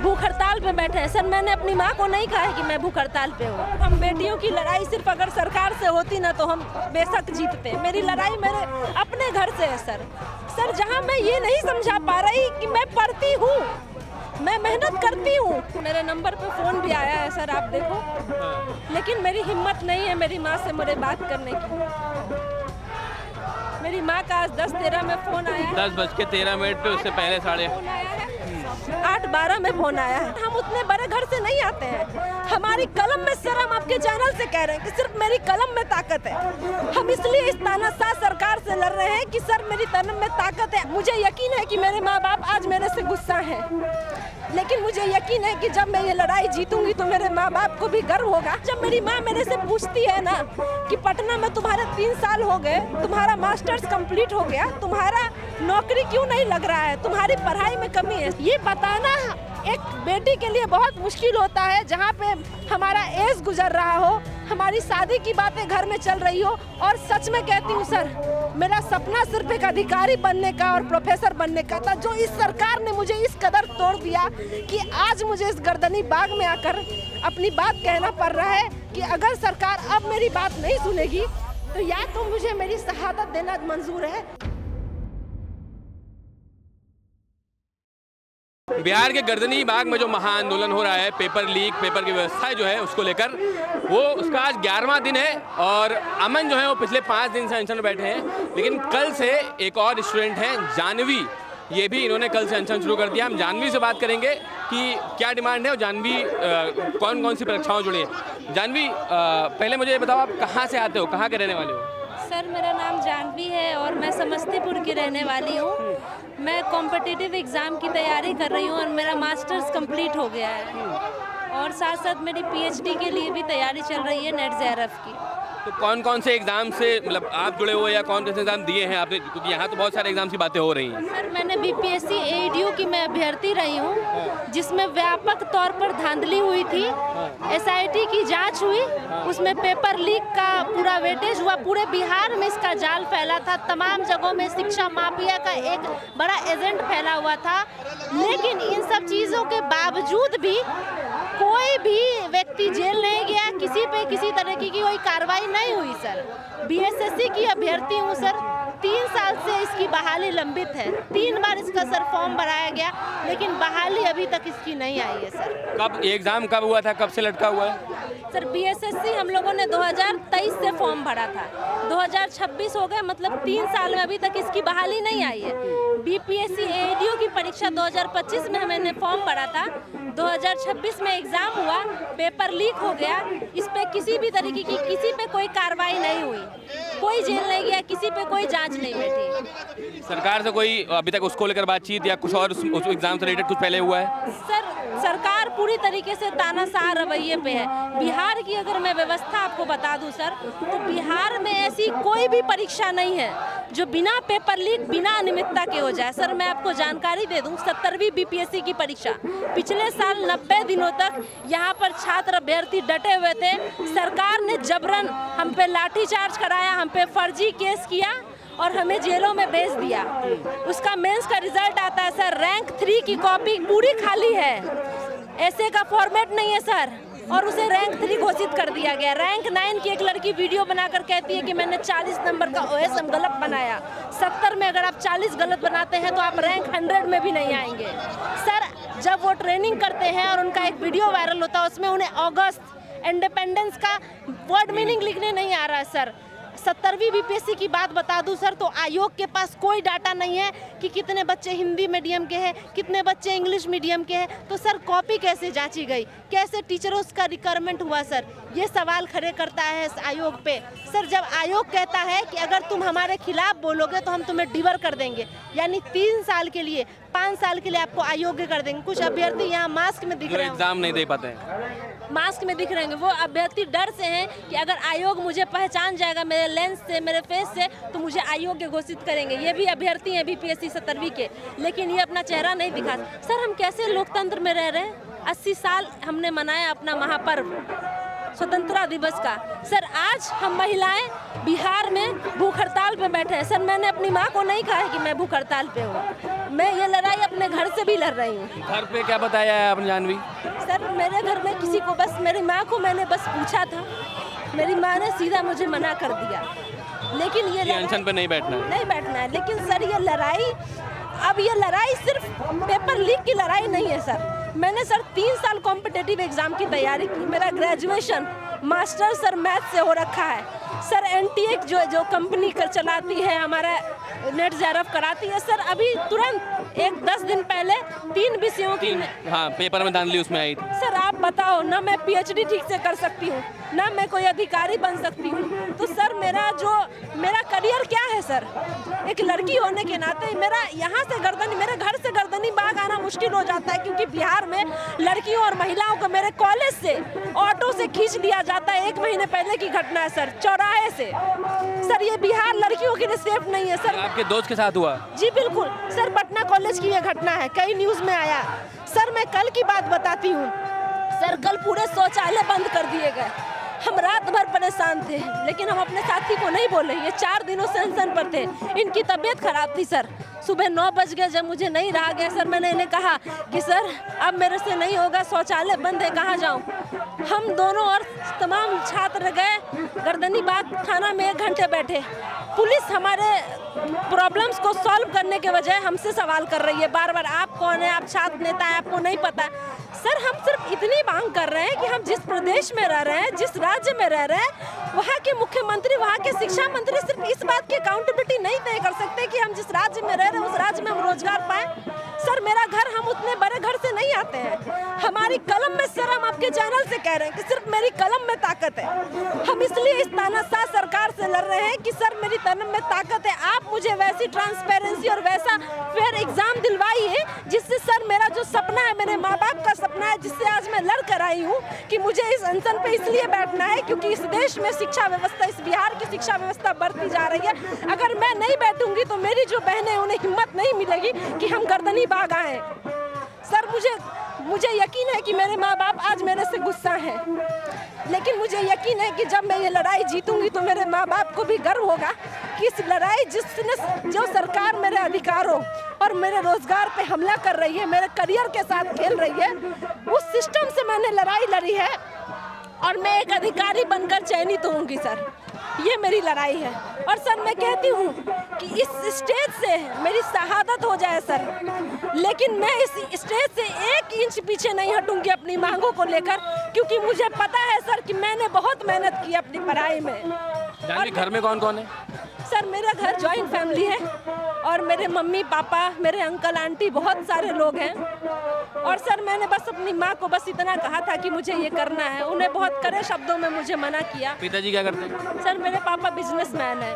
भूख हड़ताल पे बैठे हैं। सर मैंने अपनी माँ को नहीं कहा है कि मैं भूख हड़ताल पे हूँ। हम बेटियों की लड़ाई सिर्फ अगर सरकार से होती ना तो हम बेशक जीतते। मेरी लड़ाई मेरे अपने घर से है सर। सर जहाँ मैं ये नहीं समझा पा रही कि मैं पढ़ती हूँ, मैं मेहनत करती हूँ। मेरे नंबर पे फ़ोन भी आया है सर, आप देखो, लेकिन मेरी हिम्मत नहीं है मेरी माँ से मुझे बात करने की। मेरी माँ का आज 10:13 में फ़ोन आया है। 10:13 पे, उससे पहले 8:12 में फ़ोन आया है। हम उतने बड़े घर से नहीं आते हैं। हमारी कलम में सर, हम आपके चैनल से कह रहे हैं कि सिर्फ मेरी कलम में ताकत है। हम इसलिए इस तानाशाह सरकार से लड़ रहे हैं कि सर मेरी कलम में ताकत है। मुझे यकीन है कि मेरे माँ बाप आज मेरे से गुस्सा हैं, लेकिन मुझे यकीन है कि जब मैं ये लड़ाई जीतूंगी तो मेरे माँ बाप को भी गर्व होगा। जब मेरी माँ मेरे से पूछती है ना कि पटना में तुम्हारे 3 साल हो गए, तुम्हारा मास्टर्स कंप्लीट हो गया, तुम्हारा नौकरी क्यों नहीं लग रहा है, तुम्हारी पढ़ाई में कमी है, ये बताना एक बेटी के लिए बहुत मुश्किल होता है। जहाँ पे हमारा एज गुजर रहा हो, हमारी शादी की बातें घर में चल रही हो, और सच में कहती हूँ सर, मेरा सपना सिर्फ एक अधिकारी बनने का और प्रोफेसर बनने का था, जो इस सरकार ने मुझे इस कदर तोड़ दिया कि आज मुझे इस गर्दनी बाग में आकर अपनी बात कहना पड़ रहा है कि अगर सरकार अब मेरी बात नहीं सुनेगी तो या तो मुझे मेरी शहादत देना मंजूर है। बिहार के गर्दनी बाग में जो महाआंदोलन हो रहा है, पेपर लीक, पेपर की व्यवस्था जो है उसको लेकर, वो उसका आज 11वां दिन है और अमन जो है वो पिछले 5 दिन से अनशन में बैठे हैं। लेकिन कल से एक और स्टूडेंट हैं, जानवी, ये भी इन्होंने कल से अनशन शुरू कर दिया। हम जानवी से बात करेंगे कि क्या डिमांड है और जानवी कौन कौन सी परीक्षाओं जुड़ी हैं। जानवी, पहले मुझे ये बताओ, आप कहाँ से आते हो, कहाँ के रहने वाले हो? सर मेरा नाम जानवी है और मैं समस्तीपुर की रहने वाली हूँ। मैं कॉम्पिटिटिव एग्ज़ाम की तैयारी कर रही हूँ और मेरा मास्टर्स कंप्लीट हो गया है, और साथ साथ मेरी पीएचडी के लिए भी तैयारी चल रही है नेट जेआरएफ की। तो कौन कौन से एग्जाम से मतलब आप जुड़े हुए या कौन कौन से एग्जाम दिए हैं आपने, क्योंकि यहाँ तो बहुत सारे एग्जाम की बातें हो रही हैं? सर मैंने बीपीएससी एडीयू की मैं अभ्यर्थी रही हूँ, जिसमें व्यापक तौर पर धांधली हुई थी। एसआईटी की जांच हुई, उसमें पेपर लीक का पूरा वेटेज हुआ, पूरे बिहार में इसका जाल फैला था, तमाम जगहों में शिक्षा माफिया का एक बड़ा एजेंट फैला हुआ था। लेकिन इन सब चीज़ों के बावजूद भी कोई भी व्यक्ति जेल नहीं गया, किसी पे किसी तरह की कोई कार्रवाई नहीं हुई। सर बीएसएससी की अभ्यर्थी हूँ सर, 3 साल से इसकी बहाली लंबित है। 3 बार इसका सर फॉर्म भराया गया, लेकिन बहाली अभी तक इसकी नहीं आई है। सर कब एग्जाम कब हुआ था, कब से लटका हुआ है? सर बीएसएससी हम लोगों ने 2023 से फॉर्म भरा था, 2026 हो गए, मतलब 3 साल में अभी तक इसकी बहाली नहीं आई है। बीपीएससी एडीयू की परीक्षा 2025 में मैंने फॉर्म भरा था, 2026 में एग्जाम हुआ, पेपर लीक हो गया। इस पे किसी भी तरीके की किसी पे कोई कार्रवाई नहीं हुई, कोई जेल नहीं गया, किसी पे कोई जांच नहीं बैठी। सरकार से कोई अभी तक उसको लेकर बातचीत या कुछ और उस एग्जाम से रिलेटेड कुछ पहले हुआ है? सर सरकार पूरी तरीके से तानाशाह रवैये पे है। बिहार की अगर मैं व्यवस्था आपको बता दूं सर, तो बिहार में ऐसी कोई भी परीक्षा नहीं है जो बिना पेपर लीक, बिना अनियमितता के हो जाए। सर मैं आपको जानकारी दे दूं, 70वीं बीपीएससी की परीक्षा पिछले साल 90 दिनों तक यहाँ पर छात्र अभ्यर्थी डटे हुए थे। सरकार ने जबरन हम पे लाठीचार्ज कराया, हम पे फर्जी केस किया और हमें जेलों में भेज दिया। उसका मेंस का रिजल्ट आता है सर, रैंक 3 की कॉपी पूरी खाली है, ऐसे का फॉर्मेट नहीं है सर, और उसे रैंक 3 घोषित कर दिया गया। रैंक 9 की एक लड़की वीडियो बनाकर कहती है कि मैंने 40 नंबर का ओएसएम गलत बनाया। 70 में अगर आप 40 गलत बनाते हैं तो आप रैंक 100 में भी नहीं आएंगे। सर जब वो ट्रेनिंग करते हैं और उनका एक वीडियो वायरल होता है, उसमें उन्हें अगस्त इंडिपेंडेंस का वर्ड मीनिंग लिखने नहीं आ रहा है। सर 70वीं बीपीएससी की बात बता दूं सर, तो आयोग के पास कोई डाटा नहीं है कि कितने बच्चे हिंदी मीडियम के हैं, कितने बच्चे इंग्लिश मीडियम के हैं। तो सर कॉपी कैसे जांची गई, कैसे टीचरों का रिक्वायरमेंट हुआ? सर ये सवाल खड़े करता है इस आयोग पे। सर जब आयोग कहता है कि अगर तुम हमारे खिलाफ बोलोगे तो हम तुम्हें डिवर कर देंगे, यानी 3 साल के लिए, 5 साल के लिए आपको अयोग्य कर देंगे। कुछ अभ्यर्थी यहाँ मास्क में दिख रहे हैं, एग्जाम नहीं दे पाते हैं, मास्क में दिख रहे हैं, वो अभ्यर्थी डर से हैं कि अगर आयोग मुझे पहचान जाएगा मेरे लेंस से, मेरे फेस से, तो मुझे अयोग्य घोषित करेंगे। ये भी अभ्यर्थी हैं बीपीएससी 70वीं के, लेकिन ये अपना चेहरा नहीं दिखा। सर हम कैसे लोकतंत्र में रह रहे हैं? 80 साल हमने मनाया अपना महापर्व, स्वतंत्रता दिवस का। सर आज हम महिलाएं बिहार में भूख हड़ताल पे बैठे हैं। सर मैंने अपनी माँ को नहीं कहा है कि मैं भूख हड़ताल पे हूँ, मैं ये लड़ाई अपने घर से भी लड़ रही हूँ। घर पे क्या बताया है आपने जानवी? सर मेरे घर में किसी को, बस मेरी माँ को मैंने बस पूछा था, मेरी माँ ने सीधा मुझे मना कर दिया। लेकिन ये अनशन पे नहीं बैठना है। नहीं बैठना है। लेकिन सर ये लड़ाई, अब ये लड़ाई सिर्फ पेपर लीक की लड़ाई नहीं है सर। मैंने सर 3 साल कॉम्पिटिटिव एग्जाम की तैयारी की, मेरा ग्रेजुएशन मास्टर सर मैथ से हो रखा है सर। एनटीए जो कंपनी कर चलाती है, हमारा नेट जेआरएफ कराती है सर। अभी तुरंत 10 दिन पहले 3 विषयों की हाँ पेपर में धांधली उसमें आई थी। सर आप बताओ ना, मैं पीएचडी ठीक से कर सकती हूँ ना मैं कोई अधिकारी बन सकती हूँ। तो सर मेरा करियर क्या है सर? एक लड़की होने के नाते मेरा यहाँ से मेरे घर से गर्दनी बाग आना मुश्किल हो जाता है, क्योंकि बिहार में लड़कियों और महिलाओं को मेरे कॉलेज से ऑटो से खींच लिया जाता है। 1 महीने पहले की घटना है सर, चौराहे से। सर ये बिहार लड़कियों के लिए सेफ नहीं है सर। आपके दोस्त के साथ हुआ? जी बिल्कुल सर, पटना कॉलेज की ये घटना है, कई न्यूज में आया। सर मैं कल की बात बताती हूँ सर, कल पूरे शौचालय बंद कर दिए गए। हम रात भर परेशान थे, लेकिन हम अपने साथी को नहीं बोले। ये 4 दिनों से अनशन पर थे, इनकी तबीयत खराब थी सर। सुबह 9 बज गए, जब मुझे नहीं रहा गया सर, मैंने इन्हें कहा कि सर अब मेरे से नहीं होगा, शौचालय बंद है, कहाँ जाऊँ? हम दोनों और तमाम छात्र गए गर्दनी बाग थाना में 1 घंटे बैठे। पुलिस हमारे प्रॉब्लम्स को सॉल्व करने के बजाय हमसे सवाल कर रही है बार बार, आप कौन है, आप छात्र नेता है, आपको नहीं पता। सर हम सिर्फ इतनी मांग कर रहे हैं कि हम जिस प्रदेश में रह रहे हैं, जिस राज्य में रह रहे हैं, वहाँ के मुख्यमंत्री, वहाँ के शिक्षा मंत्री सिर्फ इस बात की अकाउंटेबिलिटी नहीं तय कर सकते कि हम जिस राज्य में रह रहे हैं उस राज्य में हम रोजगार पाएं। सर मेरा घर, हम उतने बड़े घर से नहीं आते हैं। हमारी कलम में सर, हम आपके चैनल से कह रहे हैं कि सिर्फ मेरी कलम में ताकत है। हम इसलिए इस तानाशाह सरकार से लड़ रहे हैं कि सर मेरी कलम में ताकत है, आप मुझे वैसी ट्रांसपेरेंसी और वैसा फेयर एग्जाम दिलवाइए जिससे सर मेरा जो सपना है, मेरे माँ बाप का सपना है, जिससे आज मैं लड़ कर आई हूँ कि मुझे इस अनशन पे इसलिए बैठना है क्योंकि इस देश में शिक्षा व्यवस्था, इस बिहार की शिक्षा व्यवस्था बढ़ती जा रही है। अगर मैं नहीं बैठूंगी तो मेरी जो बहनें, उन्हें हिम्मत नहीं मिलेगी कि हम गर्दनी बाग आए। सर मुझे यकीन है कि मेरे माँ बाप आज मेरे से गुस्सा हैं, लेकिन मुझे यकीन है कि जब मैं ये लड़ाई जीतूंगी तो मेरे माँ बाप को भी गर्व होगा कि इस लड़ाई जो सरकार मेरे अधिकारों और मेरे रोजगार पे हमला कर रही है, मेरे करियर के साथ खेल रही है, उस सिस्टम से मैंने लड़ाई लड़ी है और मैं एक अधिकारी बनकर चयनित होंगी सर। ये मेरी लड़ाई है। और सर मैं कहती हूँ कि इस स्टेज से मेरी शहादत हो जाए सर, लेकिन मैं इस स्टेज से 1 इंच पीछे नहीं हटूंगी अपनी मांगों को लेकर, क्योंकि मुझे पता है सर कि मैंने बहुत मेहनत की अपनी पढ़ाई में। जानवी घर में कौन कौन है? सर मेरा घर जॉइंट फैमिली है और मेरे मम्मी पापा, मेरे अंकल आंटी, बहुत सारे लोग हैं। और सर मैंने बस अपनी माँ को बस इतना कहा था कि मुझे ये करना है, उन्हें बहुत कड़े शब्दों में मुझे मना किया। पिताजी क्या करते हैं? सर मेरे पापा बिजनेसमैन है।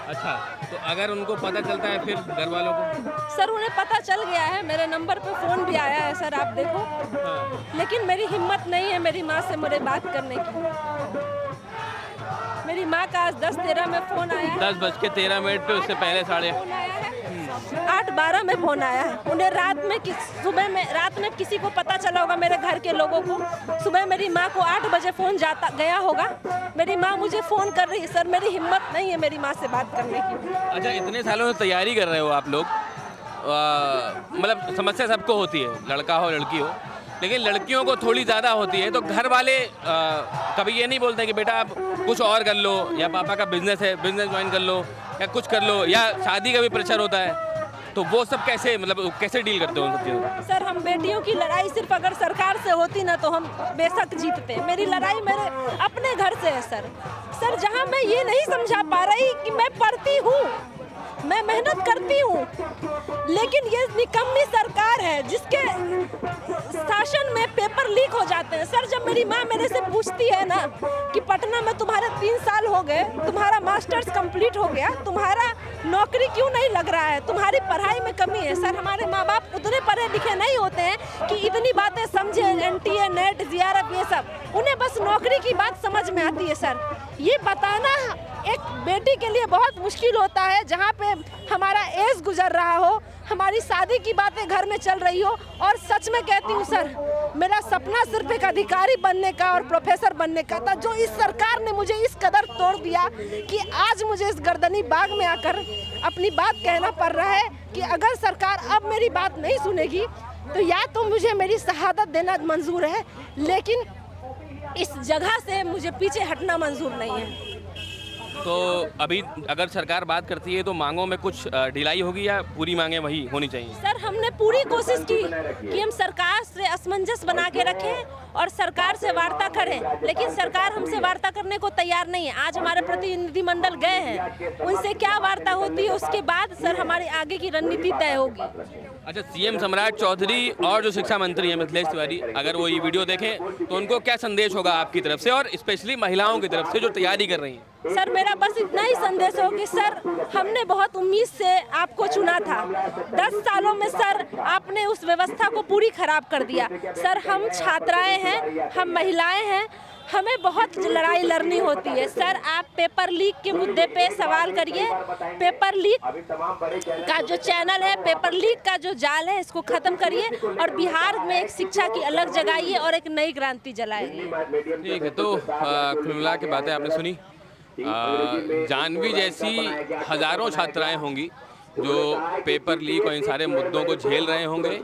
अच्छा, तो अगर उनको पता चलता है फिर घर वालों को? सर उन्हें पता चल गया है, मेरे नंबर पे फ़ोन भी आया है सर, आप देखो। हाँ। लेकिन मेरी हिम्मत नहीं है मेरी माँ से मुझे बात करने की। मेरी माँ का आज 10:13 में फ़ोन आया है। 10:13 पे, उससे पहले साढ़े 8:12 में फ़ोन आया है। उन्हें रात में किसी को पता चला होगा, मेरे घर के लोगों को। सुबह मेरी माँ को 8 बजे फ़ोन गया होगा। मेरी माँ मुझे फ़ोन कर रही है सर, मेरी हिम्मत नहीं है मेरी माँ से बात करने की। अच्छा, इतने सालों से तैयारी कर रहे हो आप लोग, मतलब समस्या सबको होती है, लड़का हो लड़की हो, लेकिन लड़कियों को थोड़ी ज़्यादा होती है। तो घर वाले कभी ये नहीं बोलते कि बेटा आप कुछ और कर लो, या पापा का बिजनेस है, बिजनेस ज्वाइन कर लो, या कुछ कर लो, या शादी का भी प्रेशर होता है, तो वो सब कैसे डील करते हो उन सब चीज़ों को? सर हम बेटियों की लड़ाई सिर्फ अगर सरकार से होती ना तो हम बेशक जीतते। मेरी लड़ाई मेरे अपने घर से है सर। जहां मैं ये नहीं समझा पा रही कि मैं पढ़ती हूँ, मैं मेहनत करती हूँ, लेकिन ये निकम्मी सरकार है जिसके शासन में पेपर लीक हो जाते हैं। सर जब मेरी माँ मेरे से पूछती है ना कि पटना में तुम्हारे 3 साल हो गए, तुम्हारा मास्टर्स कंप्लीट हो गया, तुम्हारा नौकरी क्यों नहीं लग रहा है, तुम्हारी पढ़ाई में कमी है। सर हमारे माँ बाप उतने पढ़े लिखे नहीं होते हैं कि इतनी बातें समझे, एनटीए, नेट, जेआरएफ, ये सब, उन्हें बस नौकरी की बात समझ में आती है। सर ये बताना एक बेटी के लिए बहुत मुश्किल होता है, जहाँ पे हमारा एज गुजर रहा हो, हमारी शादी की बातें घर में चल रही हो। और सच में कहती हूँ सर, मेरा सपना सिर्फ एक अधिकारी बनने का और प्रोफेसर बनने का था, जो इस सरकार ने मुझे इस कदर तोड़ दिया कि आज मुझे इस गर्दनी बाग में आकर अपनी बात कहना पड़ रहा है कि अगर सरकार अब मेरी बात नहीं सुनेगी तो या तो मुझे मेरी शहादत देना मंजूर है, लेकिन इस जगह से मुझे पीछे हटना मंजूर नहीं है। तो अभी अगर सरकार बात करती है तो मांगों में कुछ ढिलाई होगी या पूरी मांगें वही होनी चाहिए? सर, हमने पूरी कोशिश की कि हम सरकार से असमंजस बना के रखें और सरकार से वार्ता करें, लेकिन सरकार हमसे वार्ता करने को तैयार नहीं है। आज हमारे प्रतिनिधिमंडल गए हैं, उनसे क्या वार्ता होती है उसके बाद सर हमारी आगे की रणनीति तय होगी। अच्छा, सीएम सम्राट चौधरी और जो शिक्षा मंत्री हैं मिथिलेश तिवारी, अगर वो ये वीडियो देखें तो उनको क्या संदेश होगा आपकी तरफ से और स्पेशली महिलाओं की तरफ से जो तैयारी कर रही हैं? सर, मेरा बस इतना ही संदेश हो कि सर, हमने बहुत उम्मीद से आपको चुना था। 10 सालों में सर आपने उस व्यवस्था को पूरी खराब कर दिया। सर, हम छात्राएं हैं, हम महिलाएं हैं, हमें बहुत लड़ाई लड़नी होती है। सर, आप पेपर लीक के मुद्दे पे सवाल करिए। पेपर लीक का जो चैनल है, पेपर लीक का जो जाल है, इसको खत्म करिए और बिहार में एक शिक्षा की अलग जगाइए और एक नई क्रांति जलाइए। ठीक है, तो कुल मिला के बातें आपने सुनी। जानवी जैसी हजारों छात्राएं होंगी जो पेपर लीक और इन सारे मुद्दों को झेल रहे होंगे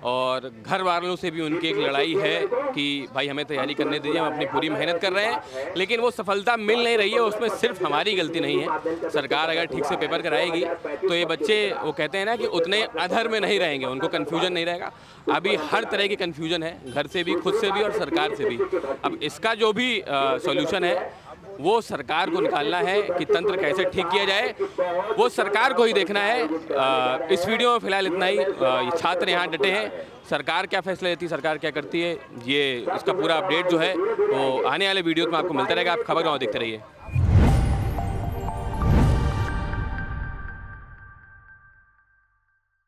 और घर वालों से भी उनकी एक लड़ाई है कि भाई हमें तैयारी करने दीजिए, हम अपनी पूरी मेहनत कर रहे हैं, लेकिन वो सफलता मिल नहीं रही है। उसमें सिर्फ हमारी गलती नहीं है। सरकार अगर ठीक से पेपर कराएगी तो ये बच्चे, वो कहते हैं ना कि उतने अधर में नहीं रहेंगे, उनको कन्फ्यूजन नहीं रहेगा। अभी हर तरह की कन्फ्यूजन है, घर से भी, खुद से भी और सरकार से भी। अब इसका जो भी सॉल्यूशन है वो सरकार को निकालना है कि तंत्र कैसे ठीक किया जाए, वो सरकार को ही देखना है। इस वीडियो में फिलहाल इतना ही। ये छात्र यहाँ डटे हैं, सरकार क्या फैसला लेती है, सरकार क्या करती है, ये इसका पूरा अपडेट जो है वो आने वाले वीडियो में आपको मिलता रहेगा। आप खबरगांव देखते रहिए।